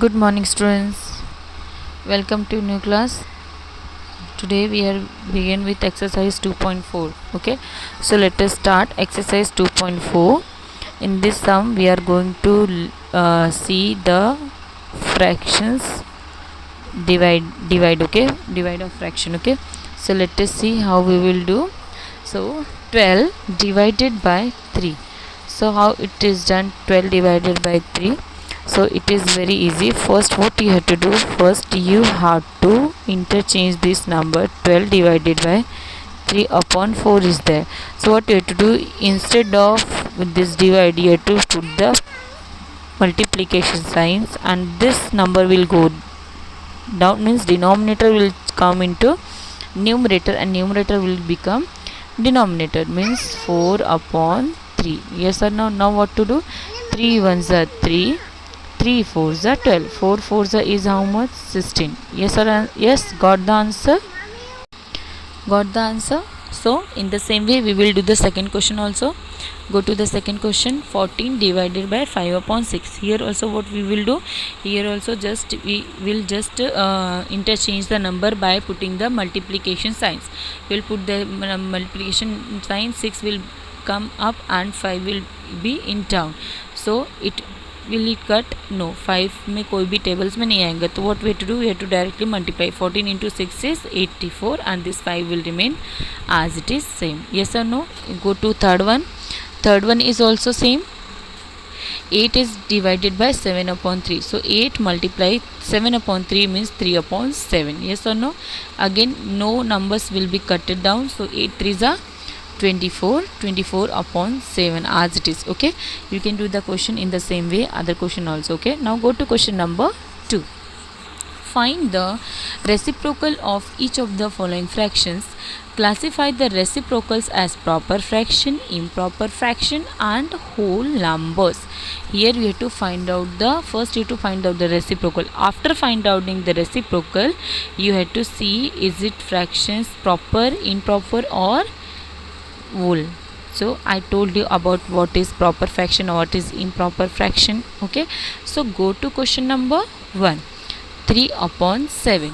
Good morning, students. Welcome to new class. Today we are begin with exercise 2.4. Okay, so let us start exercise 2.4. In this sum, we are going to see the fractions divide. Okay, divide of fraction. Okay, so let us see how we will do. So 12 divided by 3. So how it is done? 12 divided by 3. So it is very easy. First what you have to do, first you have to interchange this number. 12 divided by 3 upon 4 is there. So what you have to do, instead of this divide, you have to put the multiplication signs, and this number will go down, means denominator will come into numerator and numerator will become denominator, means 4 upon 3. Yes or no? Now what to do? 3 ones are 3, 3 fours are 12, 4 fours is how much? 16. Yes or yes? Got the answer? Got the answer? So in the same way we will do the second question also. Go to the second question. 14 divided by 5 upon 6. Here also what we will do, here also we will just interchange the number by putting the multiplication signs. We will put the multiplication sign. 6 will come up and 5 will be in down. So it will it cut? No, 5 में कोई भी tables में नहीं आएगा. तो what we have to do, we have to directly multiply. 14 into 6 is 84 and this 5 will remain as it is same. Yes or no? Go to third one. Third one is also same. 8 is divided by 7 upon 3. So 8 multiply 7 upon 3 means 3 upon 7. Yes or no? Again no numbers will be cutted down. So 8 3s are 24 upon 7 as it is. Okay, you can do the question in the same way, other question also. Okay, now go to question number 2. Find the reciprocal of each of the following fractions. Classify the reciprocals as proper fraction, improper fraction and whole numbers. Here you have to find out the reciprocal. After finding out the reciprocal, you have to see is it fractions proper, improper or whole. So I told you about what is proper fraction or what is improper fraction. Okay, so go to question number 1. 3 upon 7.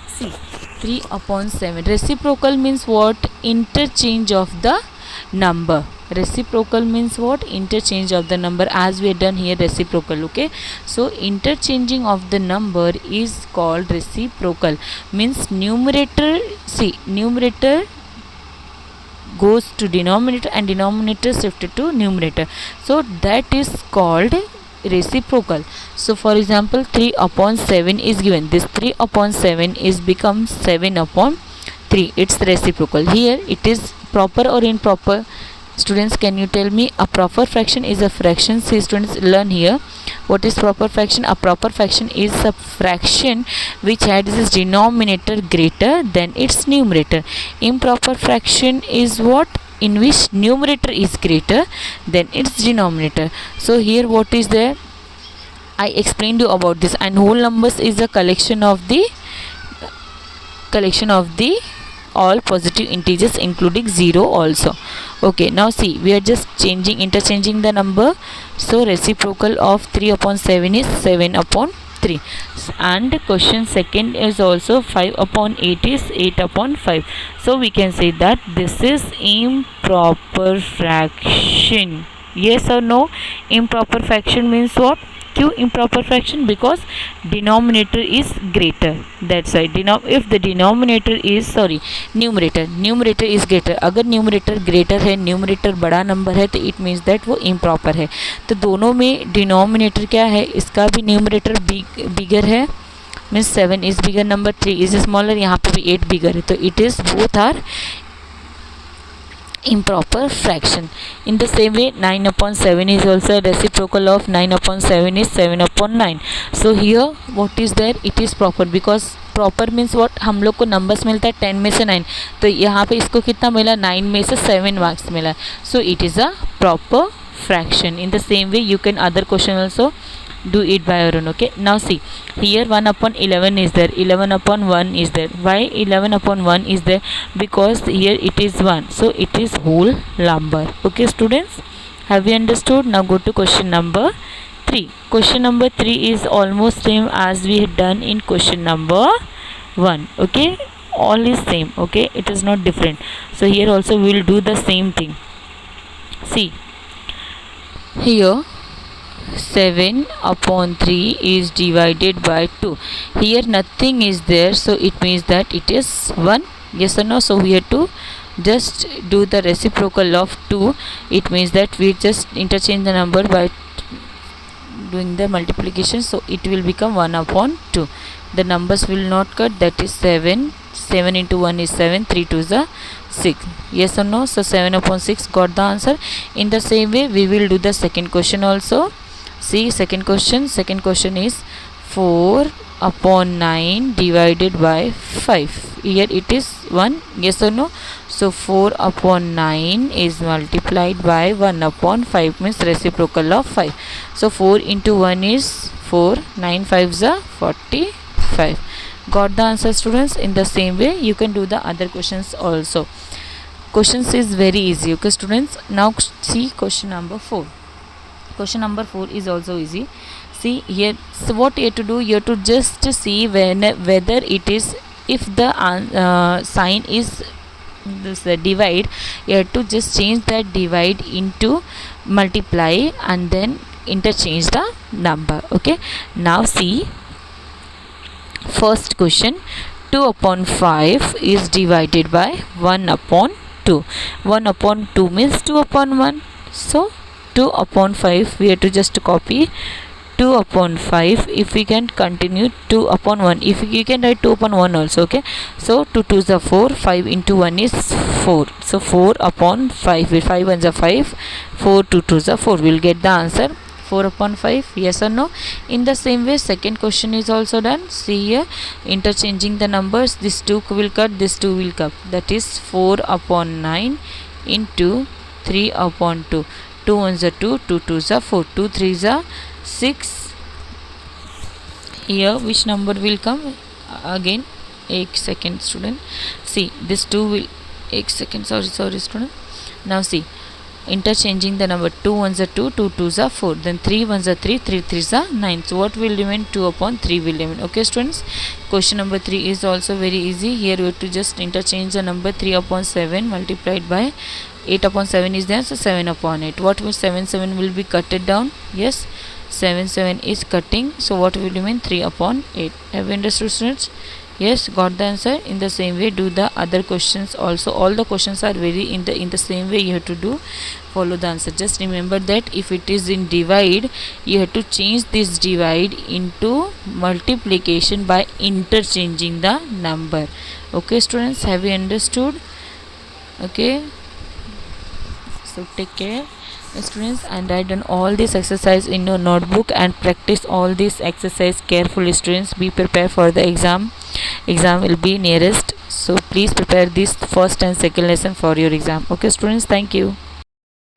See, 3 upon 7. Reciprocal means what? Interchange of the number. Reciprocal means what? Interchange of the number, as we have done here reciprocal. Okay, so interchanging of the number is called reciprocal. Means numerator, see, numerator goes to denominator and denominator shifted to numerator. So that is called reciprocal. So for example 3 upon 7 is given. This 3 upon 7 is becomes 7 upon 3. It's reciprocal. Here it is proper or improper? Students, can you tell me? A proper fraction is a fraction. See students, learn here. What is proper fraction? A proper fraction is a fraction which has its denominator greater than its numerator. Improper fraction is what? In which numerator is greater than its denominator. So here what is there? I explained you about this. And whole numbers is a collection of the all positive integers including 0 also. Okay, now see, we are just interchanging the number. So reciprocal of 3 upon 7 is 7 upon 3. And question second is also 5 upon 8 is 8 upon 5. So we can say that this is improper fraction. Yes or no? Improper fraction means what? Q improper fraction, because denominator is greater. That's why if the denominator is numerator is greater. अगर numerator greater है, numerator बड़ा number है, तो it means that वो improper है. तो दोनों में denominator क्या है? इसका भी numerator bigger है, means 7 is bigger, number 3 is smaller, यहाँ पे भी 8 bigger है. तो it is both are improper fraction. In the same way 9 upon 7 is also a reciprocal of 9 upon 7 is 7 upon 9. So here what is there? It is proper, because proper means what? हम लोग को numbers मिलता है 10 में से 9, तो यहाँ पे इसको कितना मिला? 9 में से 7 मार्क्स मिला. So it is a proper fraction. In the same way you can other question also do it by your own. Okay, now see, here 1 upon 11 is there, 11 upon 1 is there. Why 11 upon 1 is there? Because here it is 1, so it is whole number. Okay students, have you understood? Now go to question number 3. 3. Question number 3 is almost same as we had done in question number 1. Okay, all is same. Okay, it is not different. So here also we will do the same thing. See here, 7 upon 3 is divided by 2. Here nothing is there, so it means that it is 1. Yes or no? So we have to just do the reciprocal of 2. It means that we just interchange the number by doing the multiplication, so it will become 1 upon 2. The numbers will not cut, that is 7. 7 into 1 is 7, 3 2 is 6. Yes or no? So 7 upon 6 got the answer. In the same way we will do the second question also. See, second question is 4 upon 9 divided by 5. Here it is 1. Yes or no? So 4 upon 9 is multiplied by 1 upon 5, means reciprocal of 5. So 4 into 1 is 4, 9 5s are 45. Got the answer, students? In the same way you can do the other questions also. Questions is very easy. Okay, students, now see question number 4. Question number 4 is also easy. See here, so what you have to do, you have to just see whether it is, if the sign is this divide, you have to just change that divide into multiply and then interchange the number. Okay, now see first question, 2 upon 5 is divided by 1 upon 2. 1 upon 2 means 2 upon 1. So 2 upon 5 we have to just copy 2 upon 5. If we can continue 2 upon 1, if you can write 2 upon 1 also. Okay, so 2 2 is 4, 5 into 1 is 4. So 4 upon 5, 5 1 is 5, 4 2 2 is 4. We'll get the answer 4 upon 5. Yes or no? In the same way second question is also done. See here, interchanging the numbers, this 2 will cut, this 2 will cut, that is 4 upon 9 into 3 upon 2. 2 1s are 2, 2 2s are 4, 2 3s are 6. Here which number will come? Again, 1 second, student. See, this 2 will 1 second, sorry student. Now see, interchanging the number, 2 1s are 2, 2 2s are 4, then 3 1s are 3, 3 3s are 9. So what will remain? 2 upon 3 will remain. Okay, students, question number 3 is also very easy. Here we have to just interchange the number, 3 upon 7 multiplied by 8 upon 7 is there, so 7 upon 8. What will 7 7 will be cutted down? Yes, 7 7 is cutting, so what will remain? 3 upon 8. Have you understood, students? Yes, got the answer. In the same way do the other questions also. All the questions are very in the same way you have to do, follow the answer. Just remember that if it is in divide, you have to change this divide into multiplication by interchanging the number. Okay, students, have you understood? Okay, so take care, students, and write down all this exercise in your notebook and practice all this exercise carefully. Students, be prepared for the exam will be nearest, so please prepare this first and second lesson for your exam. Okay, students, thank you.